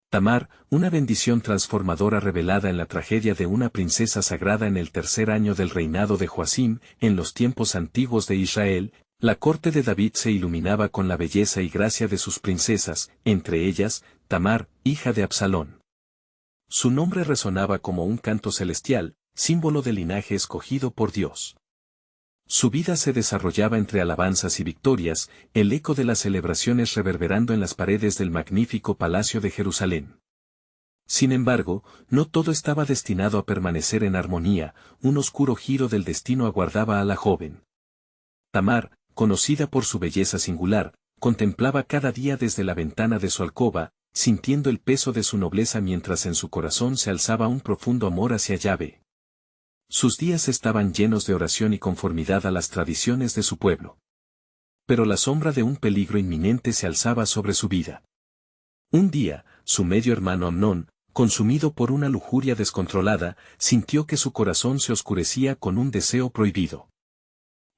Tamar, una bendición transformadora revelada en la tragedia de una princesa sagrada en el tercer año del reinado de Joacim, en los tiempos antiguos de Israel, la corte de David se iluminaba con la belleza y gracia de sus princesas, entre ellas, Tamar, hija de Absalón. Su nombre resonaba como un canto celestial, símbolo del linaje escogido por Dios. Su vida se desarrollaba entre alabanzas y victorias, el eco de las celebraciones reverberando en las paredes del magnífico palacio de Jerusalén. Sin embargo, no todo estaba destinado a permanecer en armonía, un oscuro giro del destino aguardaba a la joven. Tamar, conocida por su belleza singular, contemplaba cada día desde la ventana de su alcoba, sintiendo el peso de su nobleza mientras en su corazón se alzaba un profundo amor hacia Yahvé. Sus días estaban llenos de oración y conformidad a las tradiciones de su pueblo. Pero la sombra de un peligro inminente se alzaba sobre su vida. Un día, su medio hermano Amnón, consumido por una lujuria descontrolada, sintió que su corazón se oscurecía con un deseo prohibido.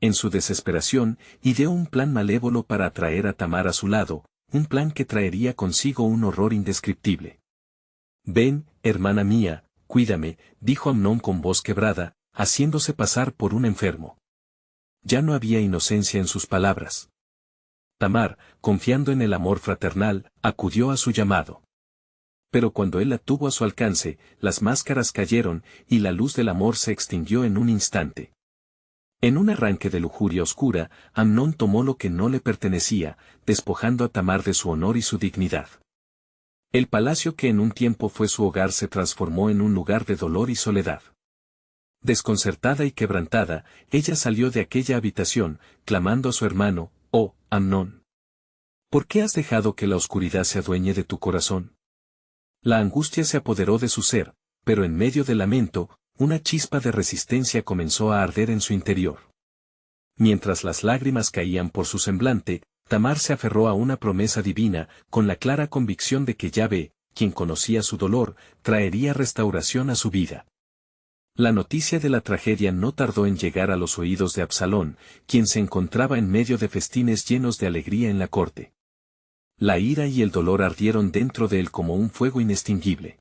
En su desesperación, ideó un plan malévolo para atraer a Tamar a su lado, un plan que traería consigo un horror indescriptible. «Ven, hermana mía, cuídame», dijo Amnón con voz quebrada, haciéndose pasar por un enfermo. Ya no había inocencia en sus palabras. Tamar, confiando en el amor fraternal, acudió a su llamado. Pero cuando él la tuvo a su alcance, las máscaras cayeron, y la luz del amor se extinguió en un instante. En un arranque de lujuria oscura, Amnón tomó lo que no le pertenecía, despojando a Tamar de su honor y su dignidad. El palacio que en un tiempo fue su hogar se transformó en un lugar de dolor y soledad. Desconcertada y quebrantada, ella salió de aquella habitación, clamando a su hermano: «Oh, Amnón, ¿por qué has dejado que la oscuridad se adueñe de tu corazón?». La angustia se apoderó de su ser, pero en medio del lamento, una chispa de resistencia comenzó a arder en su interior. Mientras las lágrimas caían por su semblante, Tamar se aferró a una promesa divina, con la clara convicción de que Yahvé, quien conocía su dolor, traería restauración a su vida. La noticia de la tragedia no tardó en llegar a los oídos de Absalón, quien se encontraba en medio de festines llenos de alegría en la corte. La ira y el dolor ardieron dentro de él como un fuego inextinguible.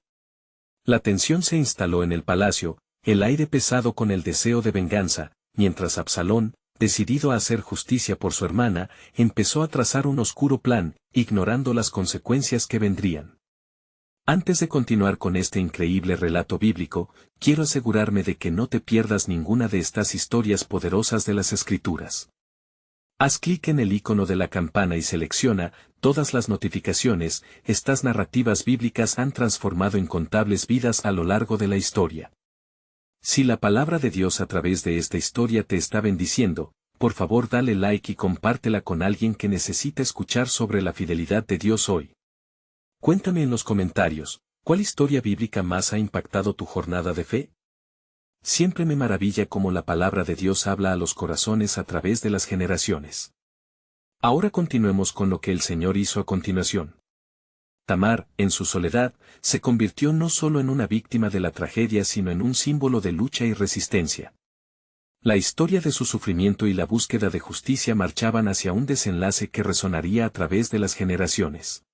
La tensión se instaló en el palacio, el aire pesado con el deseo de venganza, mientras Absalón, decidido a hacer justicia por su hermana, empezó a trazar un oscuro plan, ignorando las consecuencias que vendrían. Antes de continuar con este increíble relato bíblico, quiero asegurarme de que no te pierdas ninguna de estas historias poderosas de las Escrituras. Haz clic en el icono de la campana y selecciona todas las notificaciones. Estas narrativas bíblicas han transformado incontables vidas a lo largo de la historia. Si la palabra de Dios a través de esta historia te está bendiciendo, por favor dale like y compártela con alguien que necesita escuchar sobre la fidelidad de Dios hoy. Cuéntame en los comentarios, ¿cuál historia bíblica más ha impactado tu jornada de fe? Siempre me maravilla cómo la palabra de Dios habla a los corazones a través de las generaciones. Ahora continuemos con lo que el Señor hizo a continuación. Tamar, en su soledad, se convirtió no solo en una víctima de la tragedia sino en un símbolo de lucha y resistencia. La historia de su sufrimiento y la búsqueda de justicia marchaban hacia un desenlace que resonaría a través de las generaciones.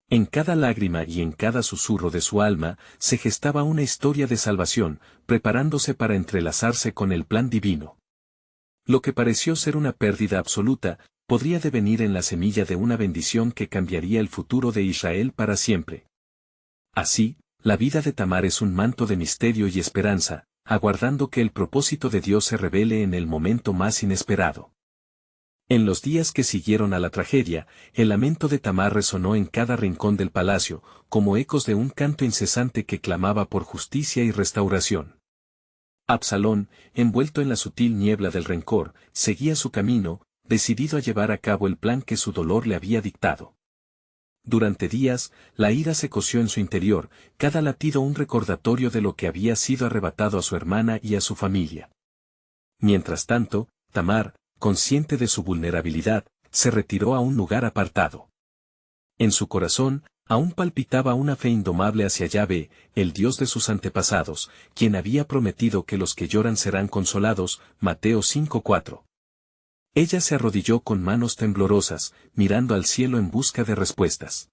En cada lágrima y en cada susurro de su alma, se gestaba una historia de salvación, preparándose para entrelazarse con el plan divino. Lo que pareció ser una pérdida absoluta, podría devenir en la semilla de una bendición que cambiaría el futuro de Israel para siempre. Así, la vida de Tamar es un manto de misterio y esperanza, aguardando que el propósito de Dios se revele en el momento más inesperado. En los días que siguieron a la tragedia, el lamento de Tamar resonó en cada rincón del palacio, como ecos de un canto incesante que clamaba por justicia y restauración. Absalón, envuelto en la sutil niebla del rencor, seguía su camino, decidido a llevar a cabo el plan que su dolor le había dictado. Durante días, la ira se coció en su interior, cada latido un recordatorio de lo que había sido arrebatado a su hermana y a su familia. Mientras tanto, Tamar, consciente de su vulnerabilidad, se retiró a un lugar apartado. En su corazón, aún palpitaba una fe indomable hacia Yahvé, el Dios de sus antepasados, quien había prometido que los que lloran serán consolados, Mateo 5:4. Ella se arrodilló con manos temblorosas, mirando al cielo en busca de respuestas.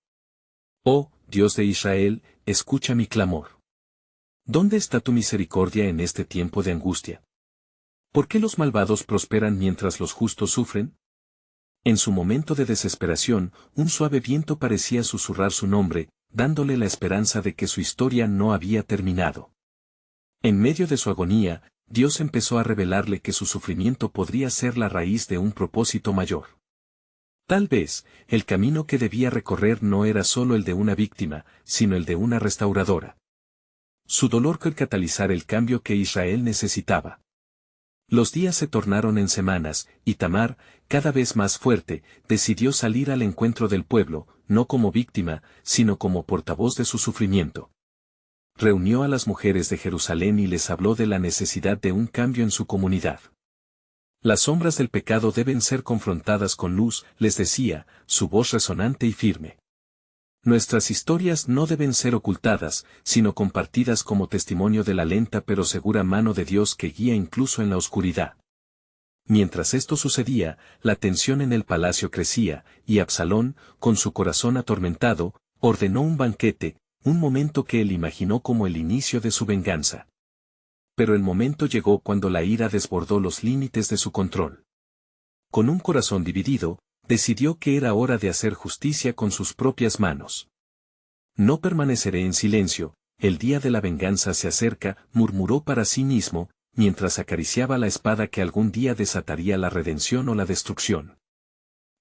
«Oh, Dios de Israel, escucha mi clamor. ¿Dónde está tu misericordia en este tiempo de angustia? ¿Por qué los malvados prosperan mientras los justos sufren? En su momento de desesperación, un suave viento parecía susurrar su nombre, dándole la esperanza de que su historia no había terminado. En medio de su agonía, Dios empezó a revelarle que su sufrimiento podría ser la raíz de un propósito mayor. Tal vez, el camino que debía recorrer no era solo el de una víctima, sino el de una restauradora. Su dolor fue catalizar el cambio que Israel necesitaba. Los días se tornaron en semanas, y Tamar, cada vez más fuerte, decidió salir al encuentro del pueblo, no como víctima, sino como portavoz de su sufrimiento. Reunió a las mujeres de Jerusalén y les habló de la necesidad de un cambio en su comunidad. Las sombras del pecado deben ser confrontadas con luz, les decía, su voz resonante y firme. Nuestras historias no deben ser ocultadas, sino compartidas como testimonio de la lenta pero segura mano de Dios que guía incluso en la oscuridad. Mientras esto sucedía, la tensión en el palacio crecía, y Absalón, con su corazón atormentado, ordenó un banquete, un momento que él imaginó como el inicio de su venganza. Pero el momento llegó cuando la ira desbordó los límites de su control. Con un corazón dividido, decidió que era hora de hacer justicia con sus propias manos. No permaneceré en silencio, el día de la venganza se acerca, murmuró para sí mismo, mientras acariciaba la espada que algún día desataría la redención o la destrucción.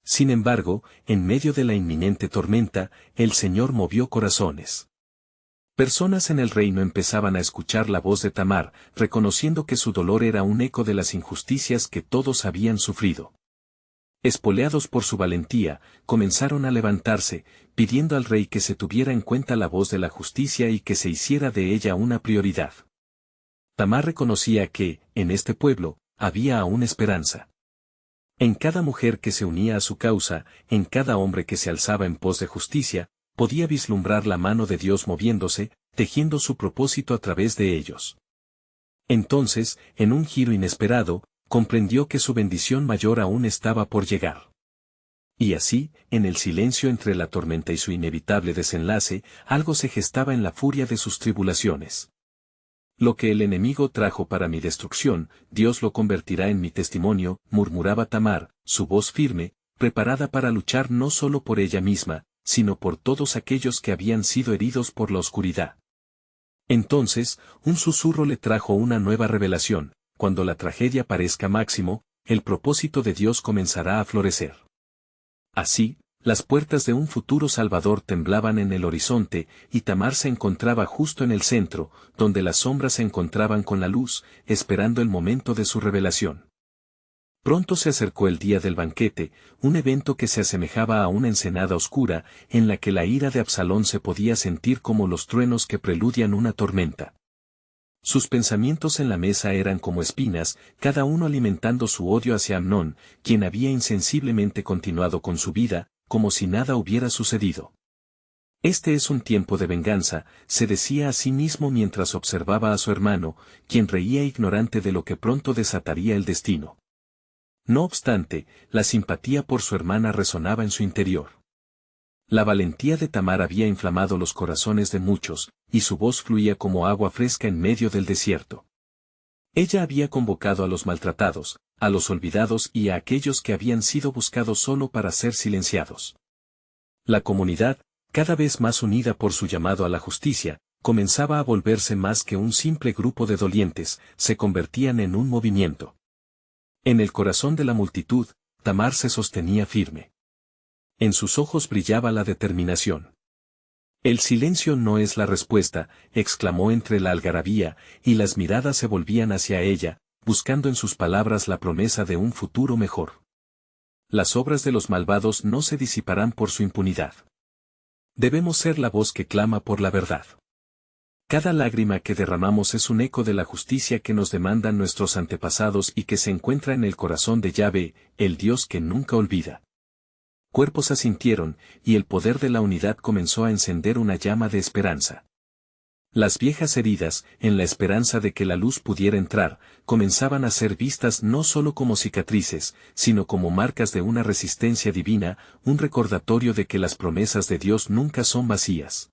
Sin embargo, en medio de la inminente tormenta, el Señor movió corazones. Personas en el reino empezaban a escuchar la voz de Tamar, reconociendo que su dolor era un eco de las injusticias que todos habían sufrido. Espoleados por su valentía, comenzaron a levantarse, pidiendo al rey que se tuviera en cuenta la voz de la justicia y que se hiciera de ella una prioridad. Tamar reconocía que, en este pueblo, había aún esperanza. En cada mujer que se unía a su causa, en cada hombre que se alzaba en pos de justicia, podía vislumbrar la mano de Dios moviéndose, tejiendo su propósito a través de ellos. Entonces, en un giro inesperado, comprendió que su bendición mayor aún estaba por llegar. Y así, en el silencio entre la tormenta y su inevitable desenlace, algo se gestaba en la furia de sus tribulaciones. Lo que el enemigo trajo para mi destrucción, Dios lo convertirá en mi testimonio, murmuraba Tamar, su voz firme, preparada para luchar no solo por ella misma, sino por todos aquellos que habían sido heridos por la oscuridad. Entonces, un susurro le trajo una nueva revelación: cuando la tragedia parezca máximo, el propósito de Dios comenzará a florecer. Así, las puertas de un futuro Salvador temblaban en el horizonte, y Tamar se encontraba justo en el centro, donde las sombras se encontraban con la luz, esperando el momento de su revelación. Pronto se acercó el día del banquete, un evento que se asemejaba a una ensenada oscura, en la que la ira de Absalón se podía sentir como los truenos que preludian una tormenta. Sus pensamientos en la mesa eran como espinas, cada uno alimentando su odio hacia Amnón, quien había insensiblemente continuado con su vida, como si nada hubiera sucedido. Este es un tiempo de venganza, se decía a sí mismo mientras observaba a su hermano, quien reía ignorante de lo que pronto desataría el destino. No obstante, la simpatía por su hermana resonaba en su interior. La valentía de Tamar había inflamado los corazones de muchos, y su voz fluía como agua fresca en medio del desierto. Ella había convocado a los maltratados, a los olvidados y a aquellos que habían sido buscados solo para ser silenciados. La comunidad, cada vez más unida por su llamado a la justicia, comenzaba a volverse más que un simple grupo de dolientes, se convertían en un movimiento. En el corazón de la multitud, Tamar se sostenía firme. En sus ojos brillaba la determinación. El silencio no es la respuesta, exclamó entre la algarabía, y las miradas se volvían hacia ella, buscando en sus palabras la promesa de un futuro mejor. Las obras de los malvados no se disiparán por su impunidad. Debemos ser la voz que clama por la verdad. Cada lágrima que derramamos es un eco de la justicia que nos demandan nuestros antepasados y que se encuentra en el corazón de Yahvé, el Dios que nunca olvida. Cuerpos asintieron, y el poder de la unidad comenzó a encender una llama de esperanza. Las viejas heridas, en la esperanza de que la luz pudiera entrar, comenzaban a ser vistas no solo como cicatrices, sino como marcas de una resistencia divina, un recordatorio de que las promesas de Dios nunca son vacías.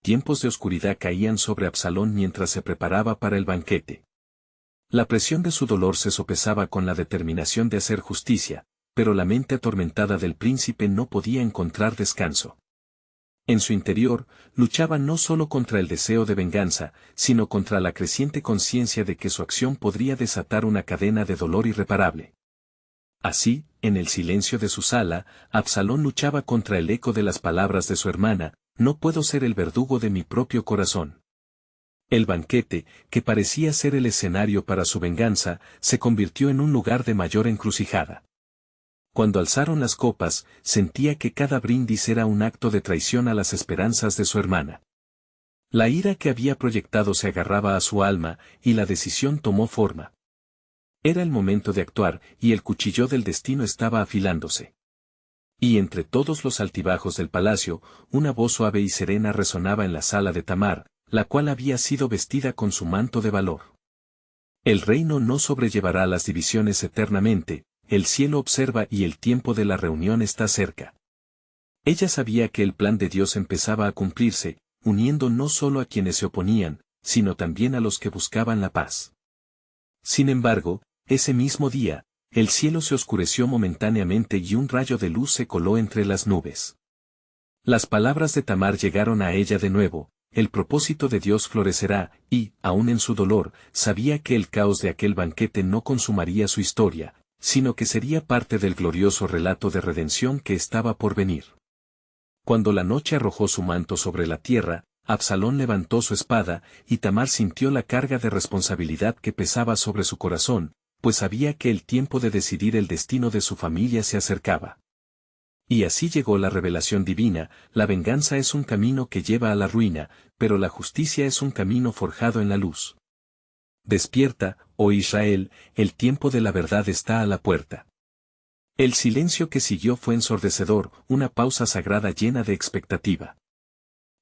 tiempos de oscuridad caían sobre Absalón mientras se preparaba para el banquete. La presión de su dolor se sopesaba con la determinación de hacer justicia, pero la mente atormentada del príncipe no podía encontrar descanso. En su interior, luchaba no solo contra el deseo de venganza, sino contra la creciente conciencia de que su acción podría desatar una cadena de dolor irreparable. Así, en el silencio de su sala, Absalón luchaba contra el eco de las palabras de su hermana: no puedo ser el verdugo de mi propio corazón. El banquete, que parecía ser el escenario para su venganza, se convirtió en un lugar de mayor encrucijada. Cuando alzaron las copas, sentía que cada brindis era un acto de traición a las esperanzas de su hermana. La ira que había proyectado se agarraba a su alma, y la decisión tomó forma. Era el momento de actuar, y el cuchillo del destino estaba afilándose. Y entre todos los altibajos del palacio, una voz suave y serena resonaba en la sala de Tamar, la cual había sido vestida con su manto de valor. El reino no sobrellevará las divisiones eternamente, el cielo observa y el tiempo de la reunión está cerca. Ella sabía que el plan de Dios empezaba a cumplirse, uniendo no solo a quienes se oponían, sino también a los que buscaban la paz. Sin embargo, ese mismo día, el cielo se oscureció momentáneamente y un rayo de luz se coló entre las nubes. Las palabras de Tamar llegaron a ella de nuevo: el propósito de Dios florecerá, y, aun en su dolor, sabía que el caos de aquel banquete no consumaría su historia, sino que sería parte del glorioso relato de redención que estaba por venir. Cuando la noche arrojó su manto sobre la tierra, Absalón levantó su espada, y Tamar sintió la carga de responsabilidad que pesaba sobre su corazón, pues sabía que el tiempo de decidir el destino de su familia se acercaba. Y así llegó la revelación divina: la venganza es un camino que lleva a la ruina, pero la justicia es un camino forjado en la luz. Despierta, oh Israel, el tiempo de la verdad está a la puerta. El silencio que siguió fue ensordecedor, una pausa sagrada llena de expectativa.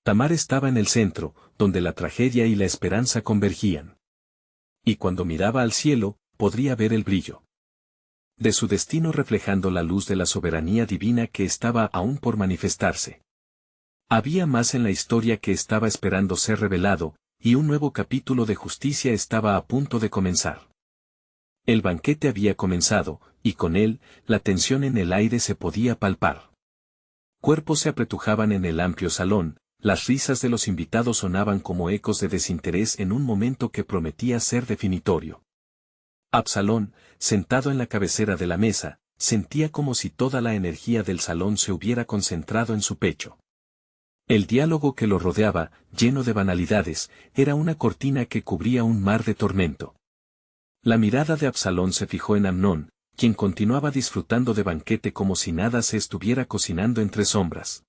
Tamar estaba en el centro, donde la tragedia y la esperanza convergían. Y cuando miraba al cielo, podría ver el brillo de su destino reflejando la luz de la soberanía divina que estaba aún por manifestarse. Había más en la historia que estaba esperando ser revelado, y un nuevo capítulo de justicia estaba a punto de comenzar. El banquete había comenzado, y con él, la tensión en el aire se podía palpar. Cuerpos se apretujaban en el amplio salón, las risas de los invitados sonaban como ecos de desinterés en un momento que prometía ser definitorio. Absalón, sentado en la cabecera de la mesa, sentía como si toda la energía del salón se hubiera concentrado en su pecho. El diálogo que lo rodeaba, lleno de banalidades, era una cortina que cubría un mar de tormento. La mirada de Absalón se fijó en Amnón, quien continuaba disfrutando de banquete como si nada se estuviera cocinando entre sombras.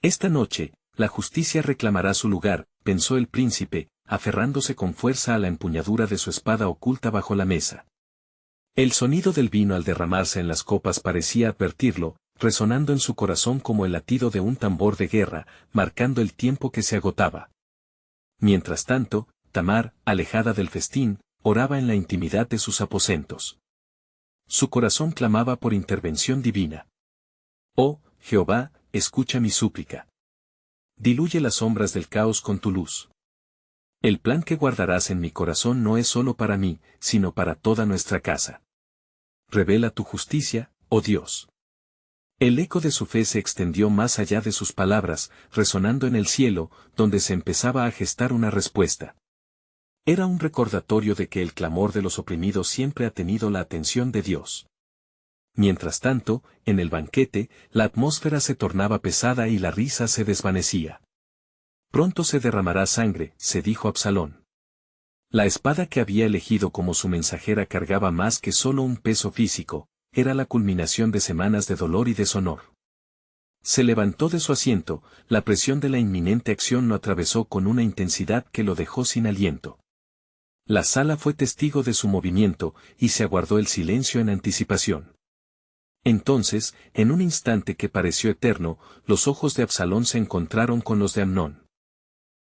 Esta noche, la justicia reclamará su lugar, pensó el príncipe, aferrándose con fuerza a la empuñadura de su espada oculta bajo la mesa. El sonido del vino al derramarse en las copas parecía advertirlo, resonando en su corazón como el latido de un tambor de guerra, marcando el tiempo que se agotaba. Mientras tanto, Tamar, alejada del festín, oraba en la intimidad de sus aposentos. Su corazón clamaba por intervención divina. Oh, Jehová, escucha mi súplica. Diluye las sombras del caos con tu luz. El plan que guardarás en mi corazón no es solo para mí, sino para toda nuestra casa. Revela tu justicia, oh Dios. El eco de su fe se extendió más allá de sus palabras, resonando en el cielo, donde se empezaba a gestar una respuesta. Era un recordatorio de que el clamor de los oprimidos siempre ha tenido la atención de Dios. Mientras tanto, en el banquete, la atmósfera se tornaba pesada y la risa se desvanecía. Pronto se derramará sangre, se dijo Absalón. La espada que había elegido como su mensajera cargaba más que solo un peso físico, era la culminación de semanas de dolor y deshonor. Se levantó de su asiento, la presión de la inminente acción lo atravesó con una intensidad que lo dejó sin aliento. La sala fue testigo de su movimiento, y se aguardó el silencio en anticipación. Entonces, en un instante que pareció eterno, los ojos de Absalón se encontraron con los de Amnón.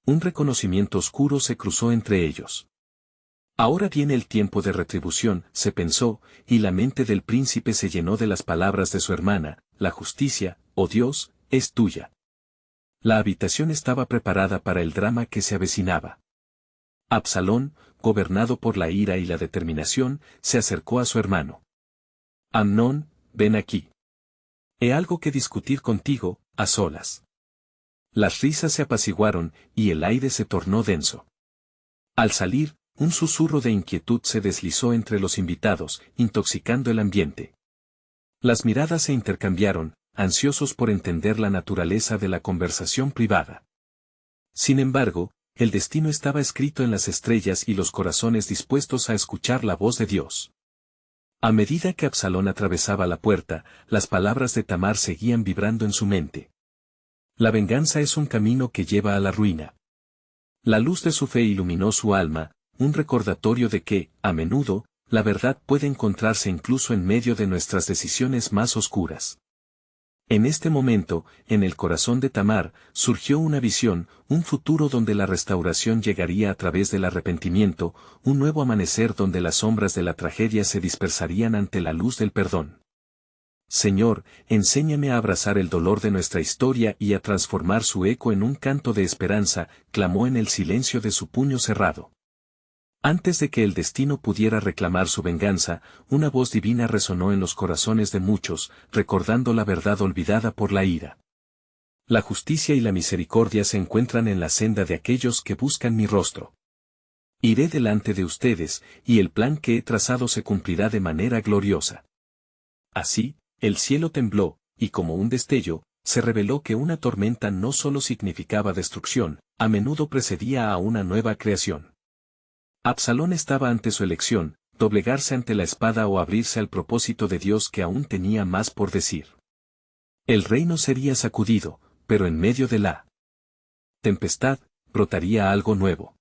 Un reconocimiento oscuro se cruzó entre ellos. Ahora viene el tiempo de retribución, se pensó, y la mente del príncipe se llenó de las palabras de su hermana: la justicia, oh Dios, es tuya. La habitación estaba preparada para el drama que se avecinaba. Absalón, gobernado por la ira y la determinación, se acercó a su hermano. Amnón, ven aquí. He algo que discutir contigo, a solas. Las risas se apaciguaron, y el aire se tornó denso. Al salir, un susurro de inquietud se deslizó entre los invitados, intoxicando el ambiente. Las miradas se intercambiaron, ansiosos por entender la naturaleza de la conversación privada. Sin embargo, el destino estaba escrito en las estrellas y los corazones dispuestos a escuchar la voz de Dios. A medida que Absalón atravesaba la puerta, las palabras de Tamar seguían vibrando en su mente. La venganza es un camino que lleva a la ruina. La luz de su fe iluminó su alma, un recordatorio de que, a menudo, la verdad puede encontrarse incluso en medio de nuestras decisiones más oscuras. En este momento, en el corazón de Tamar, surgió una visión, un futuro donde la restauración llegaría a través del arrepentimiento, un nuevo amanecer donde las sombras de la tragedia se dispersarían ante la luz del perdón. Señor, enséñame a abrazar el dolor de nuestra historia y a transformar su eco en un canto de esperanza, clamó en el silencio de su puño cerrado. Antes de que el destino pudiera reclamar su venganza, una voz divina resonó en los corazones de muchos, recordando la verdad olvidada por la ira. La justicia y la misericordia se encuentran en la senda de aquellos que buscan mi rostro. Iré delante de ustedes, y el plan que he trazado se cumplirá de manera gloriosa. Así, el cielo tembló, y como un destello, se reveló que una tormenta no solo significaba destrucción, a menudo precedía a una nueva creación. Absalón estaba ante su elección, doblegarse ante la espada o abrirse al propósito de Dios que aún tenía más por decir. El reino sería sacudido, pero en medio de la tempestad, brotaría algo nuevo.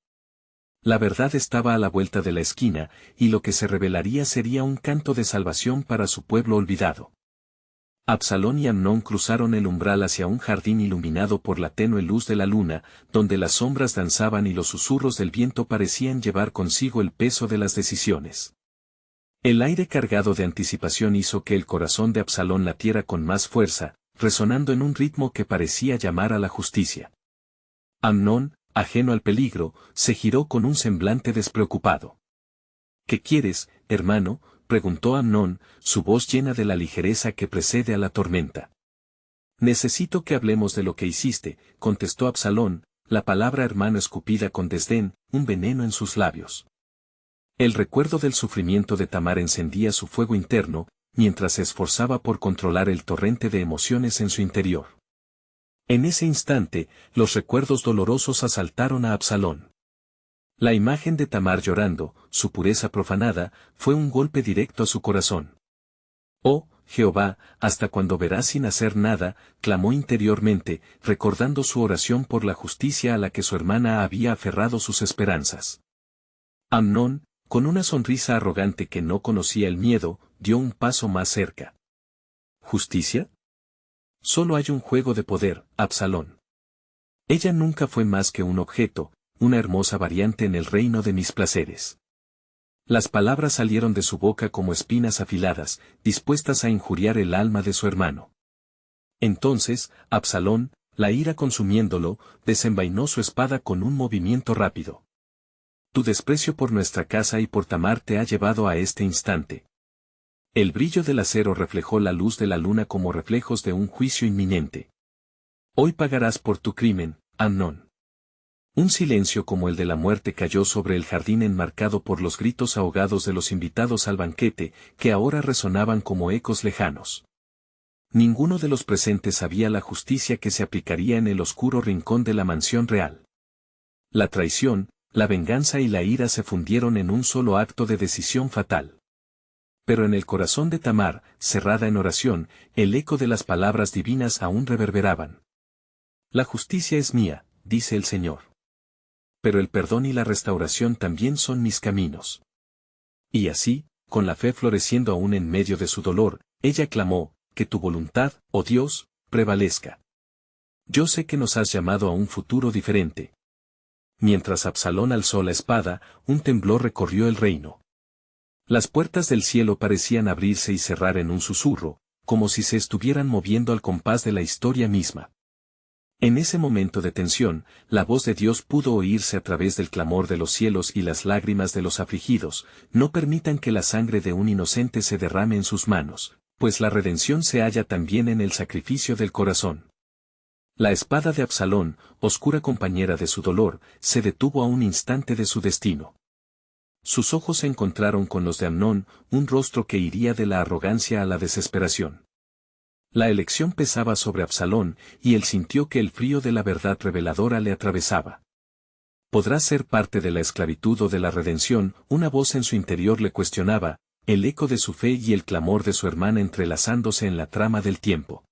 La verdad estaba a la vuelta de la esquina, y lo que se revelaría sería un canto de salvación para su pueblo olvidado. Absalón y Amnón cruzaron el umbral hacia un jardín iluminado por la tenue luz de la luna, donde las sombras danzaban y los susurros del viento parecían llevar consigo el peso de las decisiones. El aire cargado de anticipación hizo que el corazón de Absalón latiera con más fuerza, resonando en un ritmo que parecía llamar a la justicia. Amnón, ajeno al peligro, se giró con un semblante despreocupado. ¿Qué quieres, hermano?, preguntó Amnón, su voz llena de la ligereza que precede a la tormenta. Necesito que hablemos de lo que hiciste, contestó Absalón, la palabra hermano escupida con desdén, un veneno en sus labios. El recuerdo del sufrimiento de Tamar encendía su fuego interno, mientras se esforzaba por controlar el torrente de emociones en su interior. En ese instante, los recuerdos dolorosos asaltaron a Absalón. La imagen de Tamar llorando, su pureza profanada, fue un golpe directo a su corazón. Oh, Jehová, ¿hasta cuándo verás sin hacer nada?, clamó interiormente, recordando su oración por la justicia a la que su hermana había aferrado sus esperanzas. Amnón, con una sonrisa arrogante que no conocía el miedo, dio un paso más cerca. ¿Justicia? Solo hay un juego de poder, Absalón. Ella nunca fue más que un objeto, una hermosa variante en el reino de mis placeres. Las palabras salieron de su boca como espinas afiladas, dispuestas a injuriar el alma de su hermano. Entonces, Absalón, la ira consumiéndolo, desenvainó su espada con un movimiento rápido. Tu desprecio por nuestra casa y por Tamar te ha llevado a este instante. El brillo del acero reflejó la luz de la luna como reflejos de un juicio inminente. Hoy pagarás por tu crimen, Amnón. Un silencio como el de la muerte cayó sobre el jardín enmarcado por los gritos ahogados de los invitados al banquete, que ahora resonaban como ecos lejanos. Ninguno de los presentes sabía la justicia que se aplicaría en el oscuro rincón de la mansión real. La traición, la venganza y la ira se fundieron en un solo acto de decisión fatal. Pero en el corazón de Tamar, cerrada en oración, el eco de las palabras divinas aún reverberaban. La justicia es mía, dice el Señor. Pero el perdón y la restauración también son mis caminos. Y así, con la fe floreciendo aún en medio de su dolor, ella clamó, que tu voluntad, oh Dios, prevalezca. Yo sé que nos has llamado a un futuro diferente. Mientras Absalón alzó la espada, un temblor recorrió el reino. Las puertas del cielo parecían abrirse y cerrar en un susurro, como si se estuvieran moviendo al compás de la historia misma. En ese momento de tensión, la voz de Dios pudo oírse a través del clamor de los cielos y las lágrimas de los afligidos: no permitan que la sangre de un inocente se derrame en sus manos, pues la redención se halla también en el sacrificio del corazón. La espada de Absalón, oscura compañera de su dolor, se detuvo a un instante de su destino. Sus ojos se encontraron con los de Amnón, un rostro que iría de la arrogancia a la desesperación. La elección pesaba sobre Absalón, y él sintió que el frío de la verdad reveladora le atravesaba. ¿Podrá ser parte de la esclavitud o de la redención? Una voz en su interior le cuestionaba, el eco de su fe y el clamor de su hermana entrelazándose en la trama del tiempo.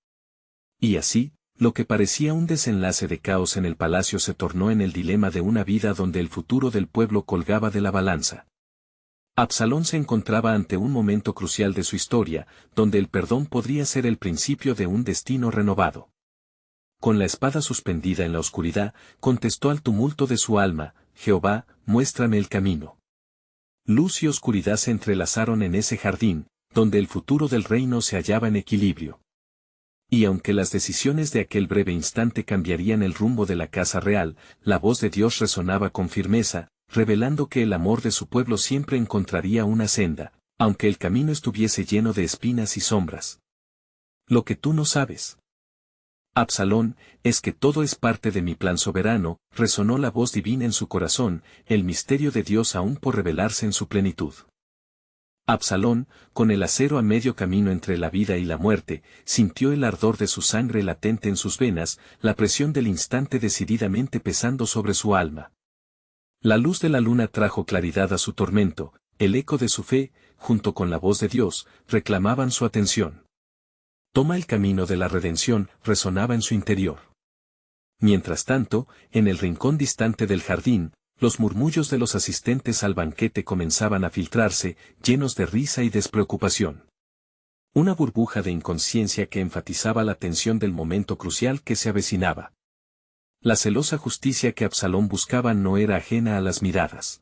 Y así, lo que parecía un desenlace de caos en el palacio se tornó en el dilema de una vida donde el futuro del pueblo colgaba de la balanza. Absalón se encontraba ante un momento crucial de su historia, donde el perdón podría ser el principio de un destino renovado. Con la espada suspendida en la oscuridad, contestó al tumulto de su alma: Jehová, muéstrame el camino. Luz y oscuridad se entrelazaron en ese jardín, donde el futuro del reino se hallaba en equilibrio. Y aunque las decisiones de aquel breve instante cambiarían el rumbo de la casa real, la voz de Dios resonaba con firmeza, revelando que el amor de su pueblo siempre encontraría una senda, aunque el camino estuviese lleno de espinas y sombras. Lo que tú no sabes, Absalón, es que todo es parte de mi plan soberano, resonó la voz divina en su corazón, el misterio de Dios aún por revelarse en su plenitud. Absalón, con el acero a medio camino entre la vida y la muerte, sintió el ardor de su sangre latente en sus venas, la presión del instante decididamente pesando sobre su alma. La luz de la luna trajo claridad a su tormento, el eco de su fe, junto con la voz de Dios, reclamaban su atención. Toma el camino de la redención, resonaba en su interior. Mientras tanto, en el rincón distante del jardín, los murmullos de los asistentes al banquete comenzaban a filtrarse, llenos de risa y despreocupación. Una burbuja de inconsciencia que enfatizaba la tensión del momento crucial que se avecinaba. La celosa justicia que Absalón buscaba no era ajena a las miradas.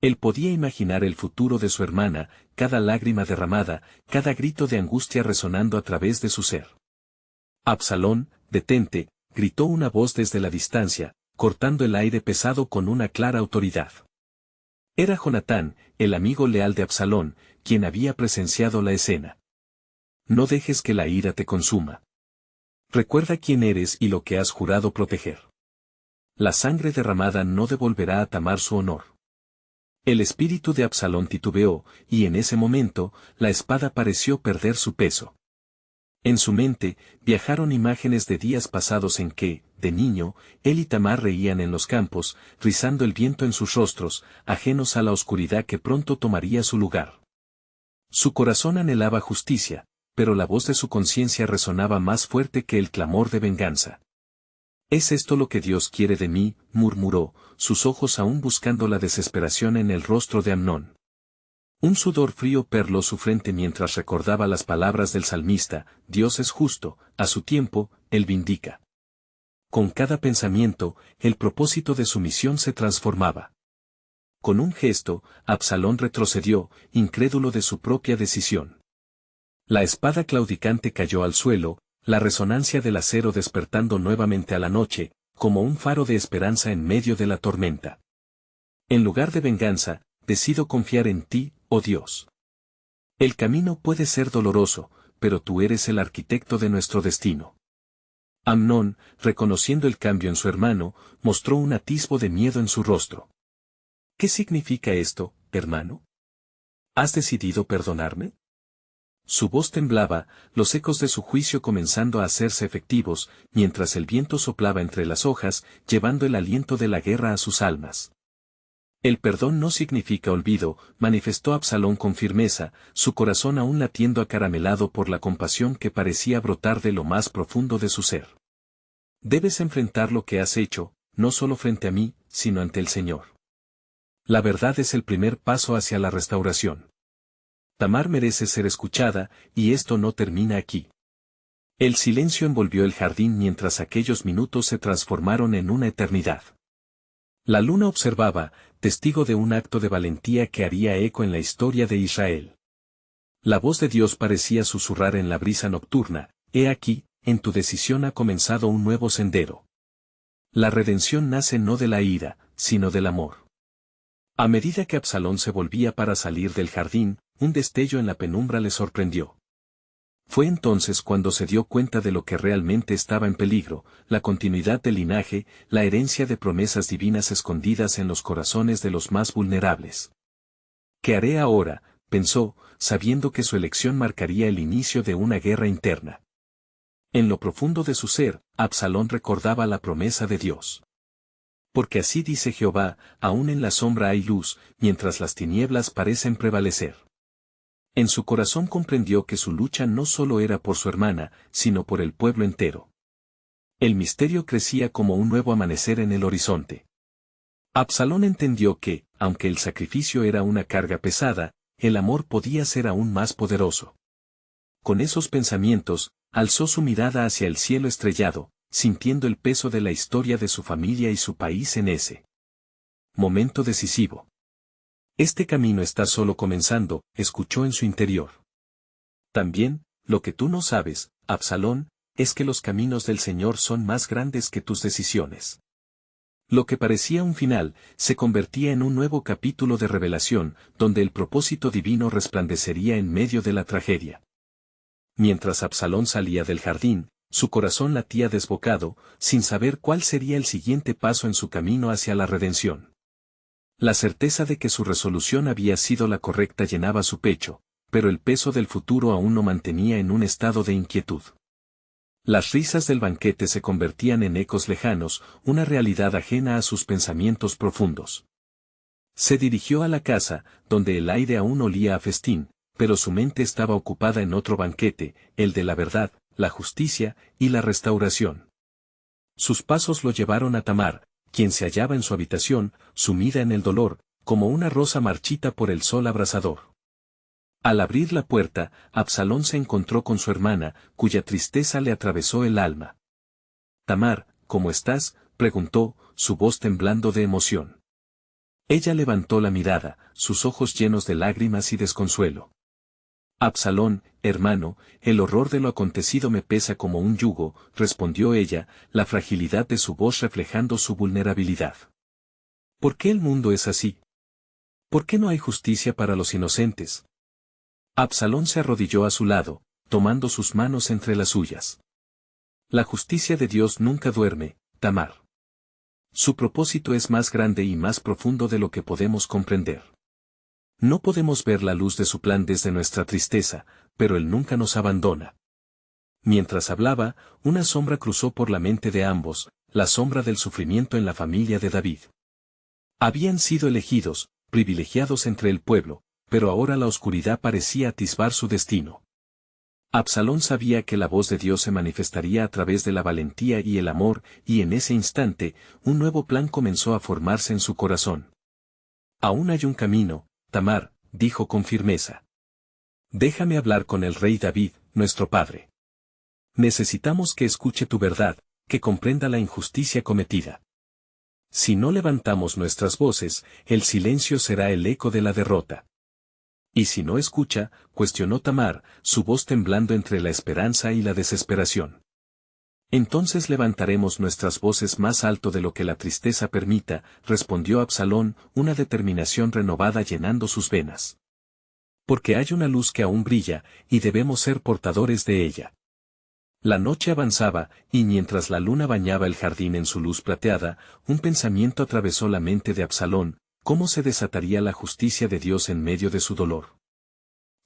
Él podía imaginar el futuro de su hermana, cada lágrima derramada, cada grito de angustia resonando a través de su ser. Absalón, detente, gritó una voz desde la distancia, cortando el aire pesado con una clara autoridad. Era Jonatán, el amigo leal de Absalón, quien había presenciado la escena. No dejes que la ira te consuma. Recuerda quién eres y lo que has jurado proteger. La sangre derramada no devolverá a Tamar su honor. El espíritu de Absalón titubeó, y en ese momento, la espada pareció perder su peso. En su mente, viajaron imágenes de días pasados en que, de niño, él y Tamar reían en los campos, rizando el viento en sus rostros, ajenos a la oscuridad que pronto tomaría su lugar. Su corazón anhelaba justicia, pero la voz de su conciencia resonaba más fuerte que el clamor de venganza. «¿Es esto lo que Dios quiere de mí?», murmuró, sus ojos aún buscando la desesperación en el rostro de Amnón. Un sudor frío perló su frente mientras recordaba las palabras del salmista: Dios es justo, a su tiempo, Él vindica. Con cada pensamiento, el propósito de su misión se transformaba. Con un gesto, Absalón retrocedió, incrédulo de su propia decisión. La espada claudicante cayó al suelo, la resonancia del acero despertando nuevamente a la noche, como un faro de esperanza en medio de la tormenta. En lugar de venganza, decido confiar en ti, oh Dios. El camino puede ser doloroso, pero tú eres el arquitecto de nuestro destino. Amnón, reconociendo el cambio en su hermano, mostró un atisbo de miedo en su rostro. ¿Qué significa esto, hermano? ¿Has decidido perdonarme? Su voz temblaba, los ecos de su juicio comenzando a hacerse efectivos, mientras el viento soplaba entre las hojas, llevando el aliento de la guerra a sus almas. El perdón no significa olvido, manifestó Absalón con firmeza, su corazón aún latiendo acaramelado por la compasión que parecía brotar de lo más profundo de su ser. Debes enfrentar lo que has hecho, no solo frente a mí, sino ante el Señor. La verdad es el primer paso hacia la restauración. Tamar merece ser escuchada, y esto no termina aquí. El silencio envolvió el jardín mientras aquellos minutos se transformaron en una eternidad. La luna observaba, testigo de un acto de valentía que haría eco en la historia de Israel. La voz de Dios parecía susurrar en la brisa nocturna: «He aquí, en tu decisión ha comenzado un nuevo sendero. La redención nace no de la ira, sino del amor. A medida que Absalón se volvía para salir del jardín, un destello en la penumbra le sorprendió. Fue entonces cuando se dio cuenta de lo que realmente estaba en peligro, la continuidad del linaje, la herencia de promesas divinas escondidas en los corazones de los más vulnerables. ¿Qué haré ahora?, pensó, sabiendo que su elección marcaría el inicio de una guerra interna. En lo profundo de su ser, Absalón recordaba la promesa de Dios. Porque así dice Jehová, aún en la sombra hay luz, mientras las tinieblas parecen prevalecer. En su corazón comprendió que su lucha no solo era por su hermana, sino por el pueblo entero. El misterio crecía como un nuevo amanecer en el horizonte. Absalón entendió que, aunque el sacrificio era una carga pesada, el amor podía ser aún más poderoso. Con esos pensamientos, alzó su mirada hacia el cielo estrellado, sintiendo el peso de la historia de su familia y su país en ese momento decisivo. Este camino está solo comenzando, escuchó en su interior. También, lo que tú no sabes, Absalón, es que los caminos del Señor son más grandes que tus decisiones. Lo que parecía un final, se convertía en un nuevo capítulo de revelación, donde el propósito divino resplandecería en medio de la tragedia. Mientras Absalón salía del jardín, su corazón latía desbocado, sin saber cuál sería el siguiente paso en su camino hacia la redención. La certeza de que su resolución había sido la correcta llenaba su pecho, pero el peso del futuro aún lo mantenía en un estado de inquietud. Las risas del banquete se convertían en ecos lejanos, una realidad ajena a sus pensamientos profundos. Se dirigió a la casa, donde el aire aún olía a festín, pero su mente estaba ocupada en otro banquete, el de la verdad, la justicia y la restauración. Sus pasos lo llevaron a Tamar, quien se hallaba en su habitación, sumida en el dolor, como una rosa marchita por el sol abrasador. Al abrir la puerta, Absalón se encontró con su hermana, cuya tristeza le atravesó el alma. Tamar, ¿cómo estás?, preguntó, su voz temblando de emoción. Ella levantó la mirada, sus ojos llenos de lágrimas y desconsuelo. Absalón, hermano, el horror de lo acontecido me pesa como un yugo, respondió ella, la fragilidad de su voz reflejando su vulnerabilidad. ¿Por qué el mundo es así? ¿Por qué no hay justicia para los inocentes? Absalón se arrodilló a su lado, tomando sus manos entre las suyas. La justicia de Dios nunca duerme, Tamar. Su propósito es más grande y más profundo de lo que podemos comprender. No podemos ver la luz de su plan desde nuestra tristeza, pero Él nunca nos abandona. Mientras hablaba, una sombra cruzó por la mente de ambos, la sombra del sufrimiento en la familia de David. Habían sido elegidos, privilegiados entre el pueblo, pero ahora la oscuridad parecía atisbar su destino. Absalón sabía que la voz de Dios se manifestaría a través de la valentía y el amor, y en ese instante, un nuevo plan comenzó a formarse en su corazón. Aún hay un camino, Tamar, dijo con firmeza. Déjame hablar con el rey David, nuestro padre. Necesitamos que escuche tu verdad, que comprenda la injusticia cometida. Si no levantamos nuestras voces, el silencio será el eco de la derrota. Y si no escucha, cuestionó Tamar, su voz temblando entre la esperanza y la desesperación. Entonces levantaremos nuestras voces más alto de lo que la tristeza permita, respondió Absalón, una determinación renovada llenando sus venas. Porque hay una luz que aún brilla, y debemos ser portadores de ella. La noche avanzaba, y mientras la luna bañaba el jardín en su luz plateada, un pensamiento atravesó la mente de Absalón: ¿cómo se desataría la justicia de Dios en medio de su dolor?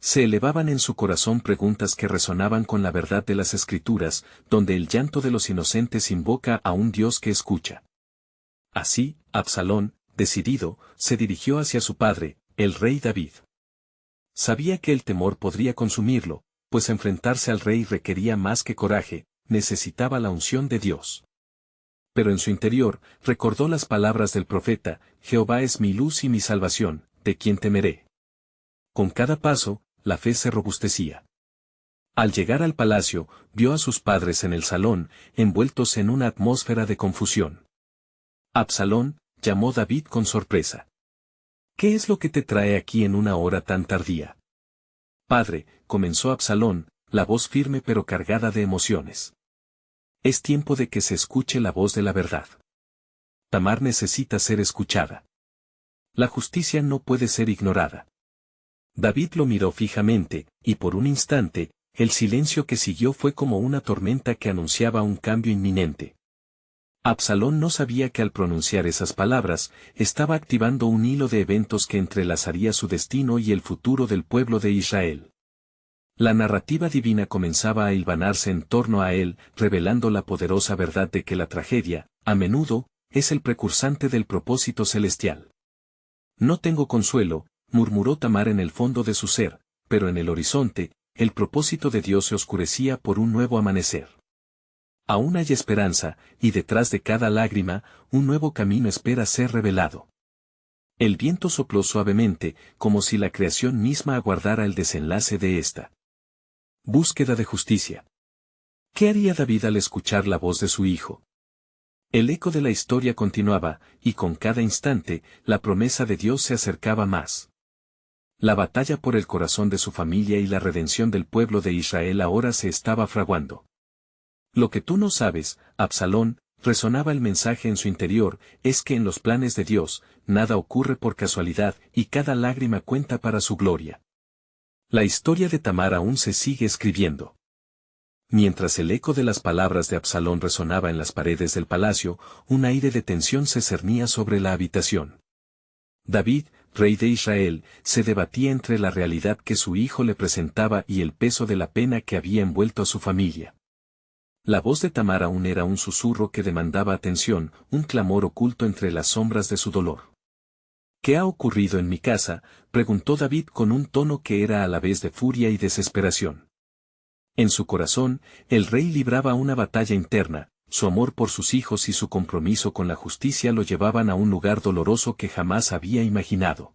Se elevaban en su corazón preguntas que resonaban con la verdad de las Escrituras, donde el llanto de los inocentes invoca a un Dios que escucha. Así, Absalón, decidido, se dirigió hacia su padre, el rey David. Sabía que el temor podría consumirlo, pues enfrentarse al rey requería más que coraje, necesitaba la unción de Dios. Pero en su interior, recordó las palabras del profeta: Jehová es mi luz y mi salvación, ¿de quién temeré? Con cada paso, la fe se robustecía. Al llegar al palacio, vio a sus padres en el salón, envueltos en una atmósfera de confusión. Absalón, llamó David con sorpresa. ¿Qué es lo que te trae aquí en una hora tan tardía? Padre, comenzó Absalón, la voz firme pero cargada de emociones. Es tiempo de que se escuche la voz de la verdad. Tamar necesita ser escuchada. La justicia no puede ser ignorada. David lo miró fijamente, y por un instante, el silencio que siguió fue como una tormenta que anunciaba un cambio inminente. Absalón no sabía que al pronunciar esas palabras, estaba activando un hilo de eventos que entrelazaría su destino y el futuro del pueblo de Israel. La narrativa divina comenzaba a hilvanarse en torno a él, revelando la poderosa verdad de que la tragedia, a menudo, es el precursante del propósito celestial. No tengo consuelo, murmuró Tamar en el fondo de su ser, pero en el horizonte, el propósito de Dios se oscurecía por un nuevo amanecer. Aún hay esperanza, y detrás de cada lágrima, un nuevo camino espera ser revelado. El viento sopló suavemente, como si la creación misma aguardara el desenlace de esta búsqueda de justicia. ¿Qué haría David al escuchar la voz de su hijo? El eco de la historia continuaba, y con cada instante, la promesa de Dios se acercaba más. La batalla por el corazón de su familia y la redención del pueblo de Israel ahora se estaba fraguando. Lo que tú no sabes, Absalón, resonaba el mensaje en su interior, es que en los planes de Dios, nada ocurre por casualidad y cada lágrima cuenta para su gloria. La historia de Tamar aún se sigue escribiendo. Mientras el eco de las palabras de Absalón resonaba en las paredes del palacio, un aire de tensión se cernía sobre la habitación. David, rey de Israel, se debatía entre la realidad que su hijo le presentaba y el peso de la pena que había envuelto a su familia. La voz de Tamar aún era un susurro que demandaba atención, un clamor oculto entre las sombras de su dolor. ¿Qué ha ocurrido en mi casa?, preguntó David con un tono que era a la vez de furia y desesperación. En su corazón, el rey libraba una batalla interna, su amor por sus hijos y su compromiso con la justicia lo llevaban a un lugar doloroso que jamás había imaginado.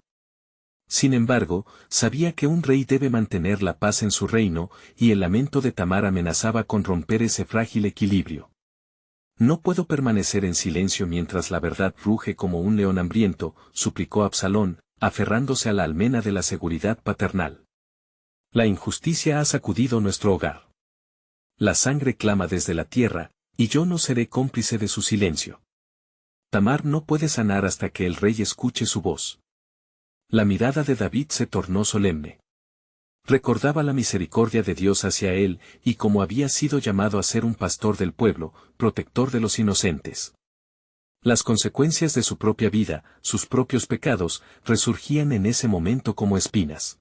Sin embargo, sabía que un rey debe mantener la paz en su reino, y el lamento de Tamar amenazaba con romper ese frágil equilibrio. No puedo permanecer en silencio mientras la verdad ruge como un león hambriento, suplicó Absalón, aferrándose a la almena de la seguridad paternal. La injusticia ha sacudido nuestro hogar. La sangre clama desde la tierra, y yo no seré cómplice de su silencio. Tamar no puede sanar hasta que el rey escuche su voz. La mirada de David se tornó solemne. Recordaba la misericordia de Dios hacia él, y cómo había sido llamado a ser un pastor del pueblo, protector de los inocentes. Las consecuencias de su propia vida, sus propios pecados, resurgían en ese momento como espinas.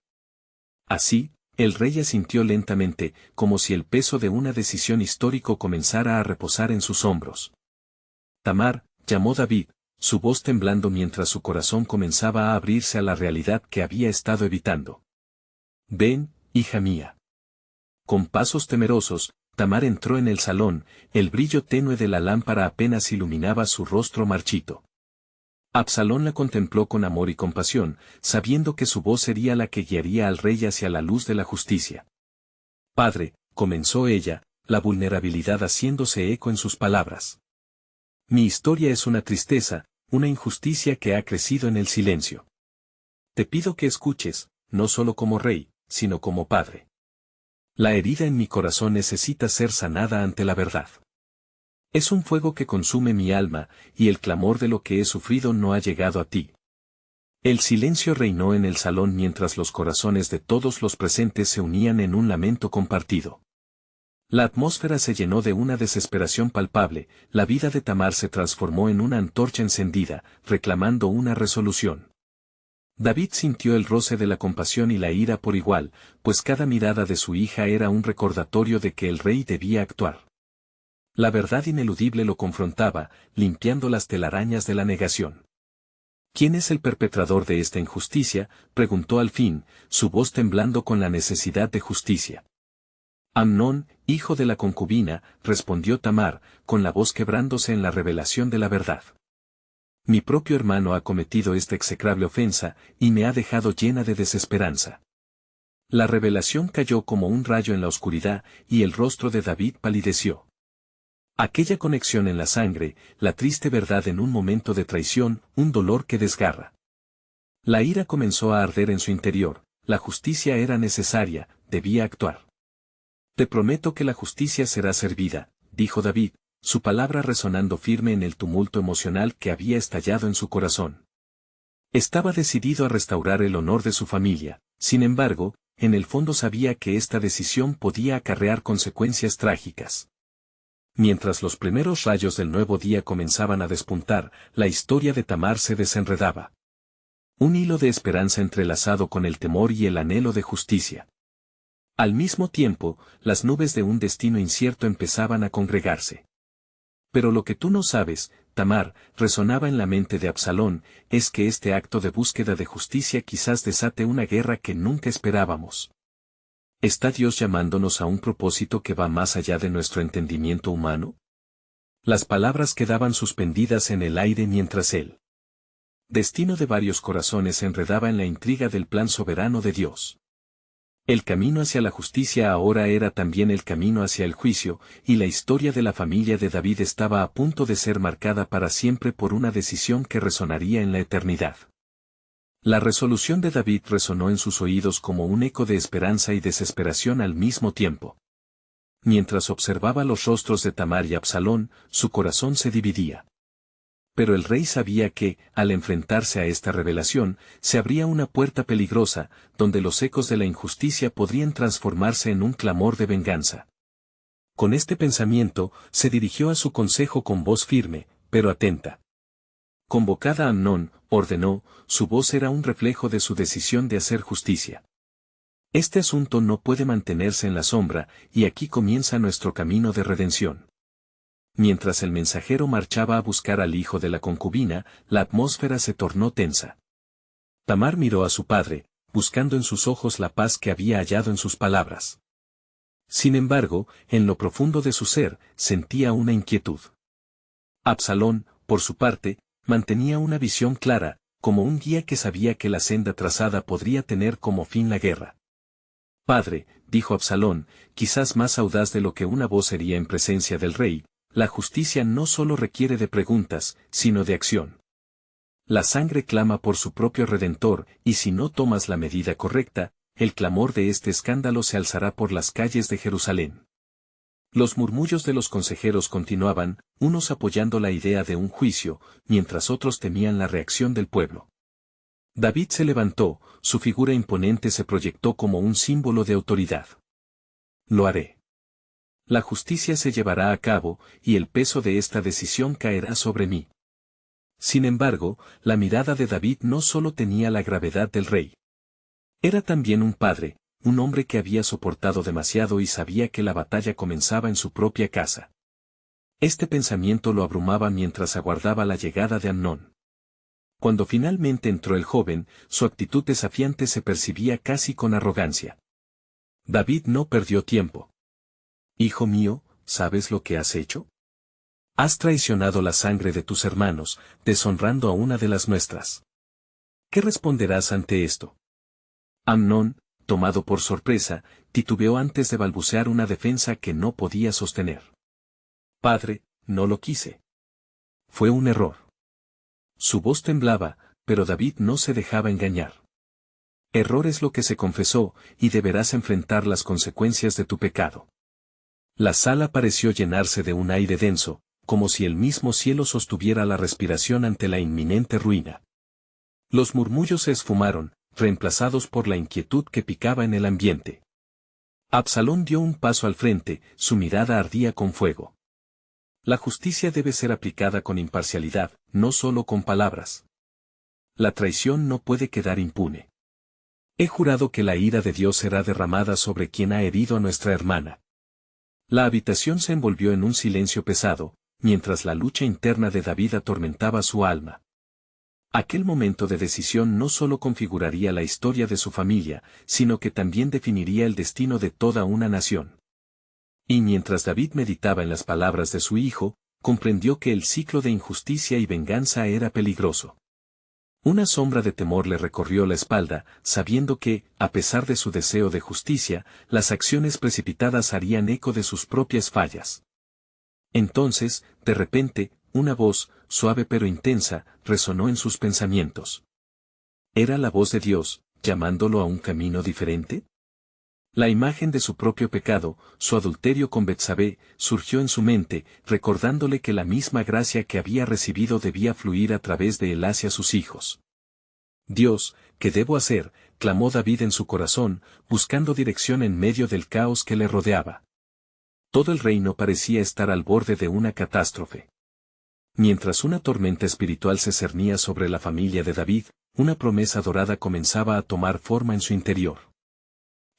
Así, el rey asintió lentamente, como si el peso de una decisión histórica comenzara a reposar en sus hombros. Tamar, llamó David, su voz temblando mientras su corazón comenzaba a abrirse a la realidad que había estado evitando. Ven, hija mía. Con pasos temerosos, Tamar entró en el salón, el brillo tenue de la lámpara apenas iluminaba su rostro marchito. Absalón la contempló con amor y compasión, sabiendo que su voz sería la que guiaría al rey hacia la luz de la justicia. Padre, comenzó ella, la vulnerabilidad haciéndose eco en sus palabras. Mi historia es una tristeza, una injusticia que ha crecido en el silencio. Te pido que escuches, no solo como rey, sino como padre. La herida en mi corazón necesita ser sanada ante la verdad. Es un fuego que consume mi alma, y el clamor de lo que he sufrido no ha llegado a ti. El silencio reinó en el salón mientras los corazones de todos los presentes se unían en un lamento compartido. La atmósfera se llenó de una desesperación palpable, la vida de Tamar se transformó en una antorcha encendida, reclamando una resolución. David sintió el roce de la compasión y la ira por igual, pues cada mirada de su hija era un recordatorio de que el rey debía actuar. La verdad ineludible lo confrontaba, limpiando las telarañas de la negación. ¿Quién es el perpetrador de esta injusticia?, preguntó al fin, su voz temblando con la necesidad de justicia. Amnón, hijo de la concubina, respondió Tamar, con la voz quebrándose en la revelación de la verdad. Mi propio hermano ha cometido esta execrable ofensa, y me ha dejado llena de desesperanza. La revelación cayó como un rayo en la oscuridad, y el rostro de David palideció. Aquella conexión en la sangre, la triste verdad en un momento de traición, un dolor que desgarra. La ira comenzó a arder en su interior, la justicia era necesaria, debía actuar. Te prometo que la justicia será servida, dijo David, su palabra resonando firme en el tumulto emocional que había estallado en su corazón. Estaba decidido a restaurar el honor de su familia, sin embargo, en el fondo sabía que esta decisión podía acarrear consecuencias trágicas. Mientras los primeros rayos del nuevo día comenzaban a despuntar, la historia de Tamar se desenredaba. Un hilo de esperanza entrelazado con el temor y el anhelo de justicia. Al mismo tiempo, las nubes de un destino incierto empezaban a congregarse. Pero lo que tú no sabes, Tamar, resonaba en la mente de Absalón, es que este acto de búsqueda de justicia quizás desate una guerra que nunca esperábamos. ¿Está Dios llamándonos a un propósito que va más allá de nuestro entendimiento humano? Las palabras quedaban suspendidas en el aire mientras el destino de varios corazones se enredaba en la intriga del plan soberano de Dios. El camino hacia la justicia ahora era también el camino hacia el juicio, y la historia de la familia de David estaba a punto de ser marcada para siempre por una decisión que resonaría en la eternidad. La resolución de David resonó en sus oídos como un eco de esperanza y desesperación al mismo tiempo. Mientras observaba los rostros de Tamar y Absalón, su corazón se dividía. Pero el rey sabía que, al enfrentarse a esta revelación, se abría una puerta peligrosa, donde los ecos de la injusticia podrían transformarse en un clamor de venganza. Con este pensamiento, se dirigió a su consejo con voz firme, pero atenta. Convocada a Amnón, ordenó, su voz era un reflejo de su decisión de hacer justicia. Este asunto no puede mantenerse en la sombra, y aquí comienza nuestro camino de redención. Mientras el mensajero marchaba a buscar al hijo de la concubina, la atmósfera se tornó tensa. Tamar miró a su padre, buscando en sus ojos la paz que había hallado en sus palabras. Sin embargo, en lo profundo de su ser, sentía una inquietud. Absalón, por su parte, mantenía una visión clara, como un guía que sabía que la senda trazada podría tener como fin la guerra. Padre, dijo Absalón, quizás más audaz de lo que una voz sería en presencia del rey, la justicia no solo requiere de preguntas, sino de acción. La sangre clama por su propio Redentor, y si no tomas la medida correcta, el clamor de este escándalo se alzará por las calles de Jerusalén. Los murmullos de los consejeros continuaban, unos apoyando la idea de un juicio, mientras otros temían la reacción del pueblo. David se levantó, su figura imponente se proyectó como un símbolo de autoridad. Lo haré. La justicia se llevará a cabo, y el peso de esta decisión caerá sobre mí. Sin embargo, la mirada de David no solo tenía la gravedad del rey. Era también un padre, un hombre que había soportado demasiado y sabía que la batalla comenzaba en su propia casa. Este pensamiento lo abrumaba mientras aguardaba la llegada de Amnón. Cuando finalmente entró el joven, su actitud desafiante se percibía casi con arrogancia. David no perdió tiempo. Hijo mío, ¿sabes lo que has hecho? Has traicionado la sangre de tus hermanos, deshonrando a una de las nuestras. ¿Qué responderás ante esto? Amnón, tomado por sorpresa, titubeó antes de balbucear una defensa que no podía sostener. Padre, no lo quise. Fue un error. Su voz temblaba, pero David no se dejaba engañar. Error es lo que se confesó, y deberás enfrentar las consecuencias de tu pecado. La sala pareció llenarse de un aire denso, como si el mismo cielo sostuviera la respiración ante la inminente ruina. Los murmullos se esfumaron, reemplazados por la inquietud que picaba en el ambiente. Absalón dio un paso al frente, su mirada ardía con fuego. La justicia debe ser aplicada con imparcialidad, no solo con palabras. La traición no puede quedar impune. He jurado que la ira de Dios será derramada sobre quien ha herido a nuestra hermana. La habitación se envolvió en un silencio pesado, mientras la lucha interna de David atormentaba su alma. Aquel momento de decisión no solo configuraría la historia de su familia, sino que también definiría el destino de toda una nación. Y mientras David meditaba en las palabras de su hijo, comprendió que el ciclo de injusticia y venganza era peligroso. Una sombra de temor le recorrió la espalda, sabiendo que, a pesar de su deseo de justicia, las acciones precipitadas harían eco de sus propias fallas. Entonces, de repente, una voz, suave pero intensa, resonó en sus pensamientos. ¿Era la voz de Dios, llamándolo a un camino diferente? La imagen de su propio pecado, su adulterio con Betsabé, surgió en su mente, recordándole que la misma gracia que había recibido debía fluir a través de él hacia sus hijos. Dios, ¿qué debo hacer?, clamó David en su corazón, buscando dirección en medio del caos que le rodeaba. Todo el reino parecía estar al borde de una catástrofe. Mientras una tormenta espiritual se cernía sobre la familia de David, una promesa dorada comenzaba a tomar forma en su interior.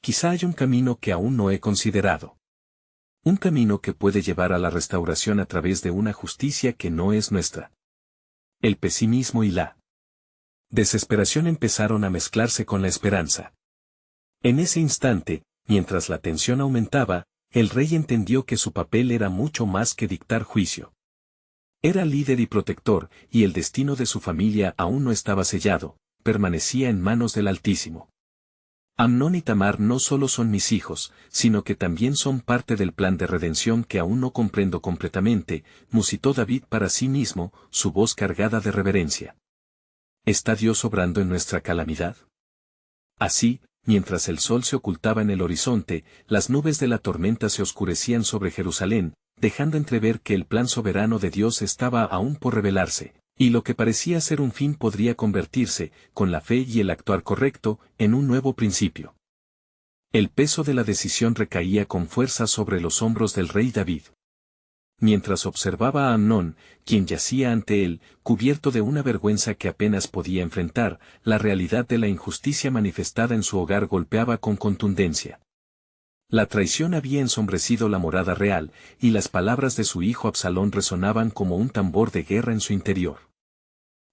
Quizá hay un camino que aún no he considerado. Un camino que puede llevar a la restauración a través de una justicia que no es nuestra. El pesimismo y la desesperación empezaron a mezclarse con la esperanza. En ese instante, mientras la tensión aumentaba, el rey entendió que su papel era mucho más que dictar juicio. Era líder y protector, y el destino de su familia aún no estaba sellado, permanecía en manos del Altísimo. Amnón y Tamar no solo son mis hijos, sino que también son parte del plan de redención que aún no comprendo completamente, musitó David para sí mismo, su voz cargada de reverencia. ¿Está Dios obrando en nuestra calamidad? Así, mientras el sol se ocultaba en el horizonte, las nubes de la tormenta se oscurecían sobre Jerusalén, dejando entrever que el plan soberano de Dios estaba aún por revelarse, y lo que parecía ser un fin podría convertirse, con la fe y el actuar correcto, en un nuevo principio. El peso de la decisión recaía con fuerza sobre los hombros del rey David. Mientras observaba a Amnón, quien yacía ante él, cubierto de una vergüenza que apenas podía enfrentar, la realidad de la injusticia manifestada en su hogar golpeaba con contundencia. La traición había ensombrecido la morada real, y las palabras de su hijo Absalón resonaban como un tambor de guerra en su interior.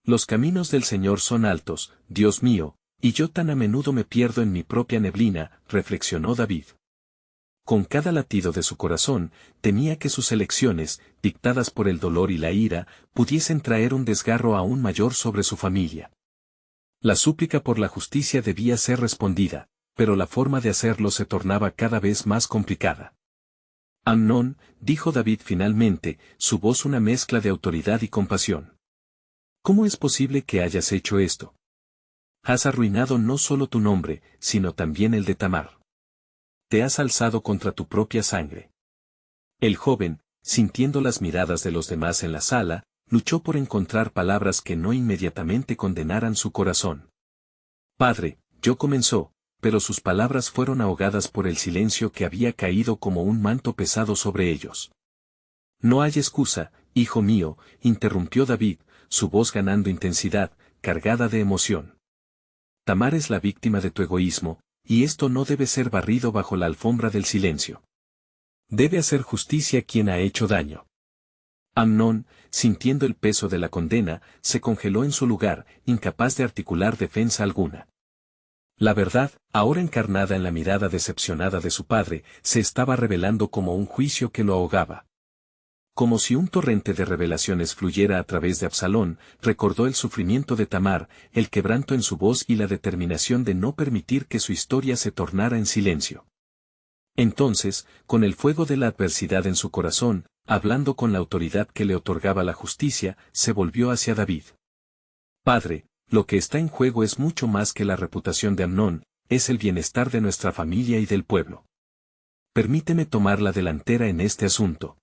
Los caminos del Señor son altos, Dios mío, y yo tan a menudo me pierdo en mi propia neblina, reflexionó David. Con cada latido de su corazón, temía que sus elecciones, dictadas por el dolor y la ira, pudiesen traer un desgarro aún mayor sobre su familia. La súplica por la justicia debía ser respondida, pero la forma de hacerlo se tornaba cada vez más complicada. Amnón, dijo David finalmente, su voz una mezcla de autoridad y compasión. ¿Cómo es posible que hayas hecho esto? Has arruinado no solo tu nombre, sino también el de Tamar. Te has alzado contra tu propia sangre. El joven, sintiendo las miradas de los demás en la sala, luchó por encontrar palabras que no inmediatamente condenaran su corazón. Padre, yo comenzó, pero sus palabras fueron ahogadas por el silencio que había caído como un manto pesado sobre ellos. No hay excusa, hijo mío, interrumpió David, su voz ganando intensidad, cargada de emoción. Tamar es la víctima de tu egoísmo, y esto no debe ser barrido bajo la alfombra del silencio. Debe hacer justicia quien ha hecho daño. Amnón, sintiendo el peso de la condena, se congeló en su lugar, incapaz de articular defensa alguna. La verdad, ahora encarnada en la mirada decepcionada de su padre, se estaba revelando como un juicio que lo ahogaba. Como si un torrente de revelaciones fluyera a través de Absalón, recordó el sufrimiento de Tamar, el quebranto en su voz y la determinación de no permitir que su historia se tornara en silencio. Entonces, con el fuego de la adversidad en su corazón, hablando con la autoridad que le otorgaba la justicia, se volvió hacia David. Padre, lo que está en juego es mucho más que la reputación de Amnón, es el bienestar de nuestra familia y del pueblo. Permíteme tomar la delantera en este asunto.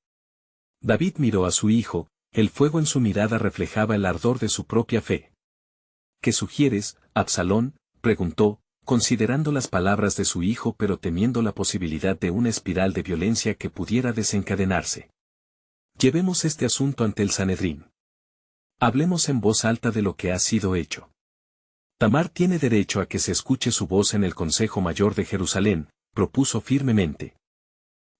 David miró a su hijo, el fuego en su mirada reflejaba el ardor de su propia fe. ¿Qué sugieres, Absalón?, preguntó, considerando las palabras de su hijo pero temiendo la posibilidad de una espiral de violencia que pudiera desencadenarse. Llevemos este asunto ante el Sanedrín. Hablemos en voz alta de lo que ha sido hecho. Tamar tiene derecho a que se escuche su voz en el Consejo Mayor de Jerusalén, propuso firmemente.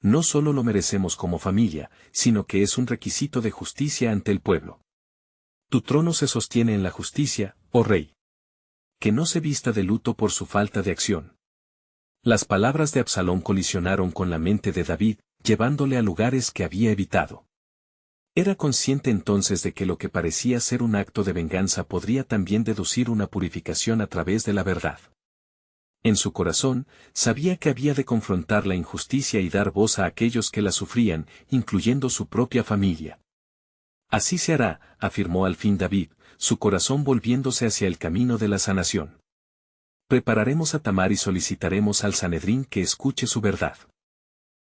No solo lo merecemos como familia, sino que es un requisito de justicia ante el pueblo. Tu trono se sostiene en la justicia, oh rey. Que no se vista de luto por su falta de acción. Las palabras de Absalón colisionaron con la mente de David, llevándole a lugares que había evitado. Era consciente entonces de que lo que parecía ser un acto de venganza podría también deducir una purificación a través de la verdad. En su corazón, sabía que había de confrontar la injusticia y dar voz a aquellos que la sufrían, incluyendo su propia familia. Así se hará, afirmó al fin David, su corazón volviéndose hacia el camino de la sanación. Prepararemos a Tamar y solicitaremos al Sanedrín que escuche su verdad.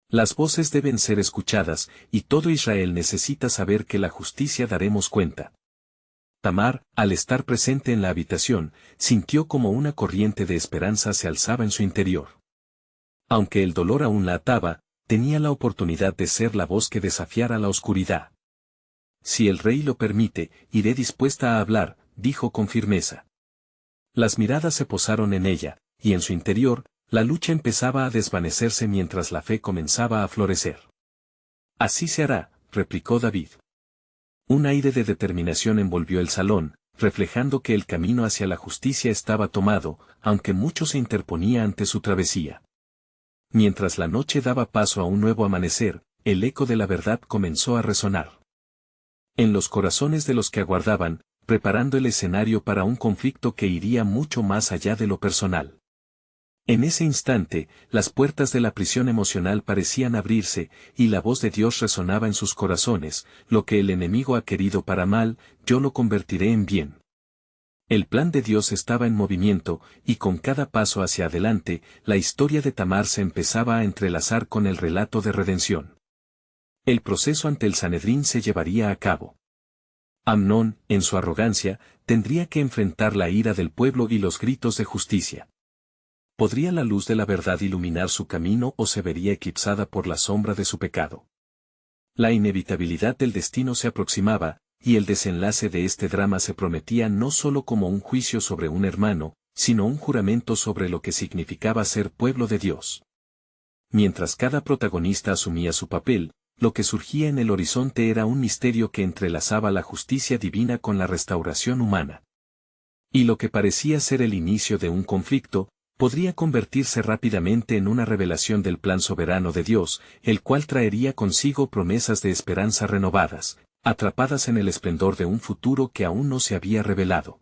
Las voces deben ser escuchadas, y todo Israel necesita saber que la justicia daremos cuenta. Tamar, al estar presente en la habitación, sintió como una corriente de esperanza se alzaba en su interior. Aunque el dolor aún la ataba, tenía la oportunidad de ser la voz que desafiara la oscuridad. Si el rey lo permite, iré dispuesta a hablar, dijo con firmeza. Las miradas se posaron en ella, y en su interior, la lucha empezaba a desvanecerse mientras la fe comenzaba a florecer. Así se hará, replicó David. Un aire de determinación envolvió el salón, reflejando que el camino hacia la justicia estaba tomado, aunque mucho se interponía ante su travesía. Mientras la noche daba paso a un nuevo amanecer, el eco de la verdad comenzó a resonar en los corazones de los que aguardaban, preparando el escenario para un conflicto que iría mucho más allá de lo personal. En ese instante, las puertas de la prisión emocional parecían abrirse, y la voz de Dios resonaba en sus corazones: lo que el enemigo ha querido para mal, yo lo convertiré en bien. El plan de Dios estaba en movimiento, y con cada paso hacia adelante, la historia de Tamar se empezaba a entrelazar con el relato de redención. El proceso ante el Sanedrín se llevaría a cabo. Amnón, en su arrogancia, tendría que enfrentar la ira del pueblo y los gritos de justicia. ¿Podría la luz de la verdad iluminar su camino o se vería eclipsada por la sombra de su pecado? La inevitabilidad del destino se aproximaba, y el desenlace de este drama se prometía no solo como un juicio sobre un hermano, sino un juramento sobre lo que significaba ser pueblo de Dios. Mientras cada protagonista asumía su papel, lo que surgía en el horizonte era un misterio que entrelazaba la justicia divina con la restauración humana. Y lo que parecía ser el inicio de un conflicto, podría convertirse rápidamente en una revelación del plan soberano de Dios, el cual traería consigo promesas de esperanza renovadas, atrapadas en el esplendor de un futuro que aún no se había revelado.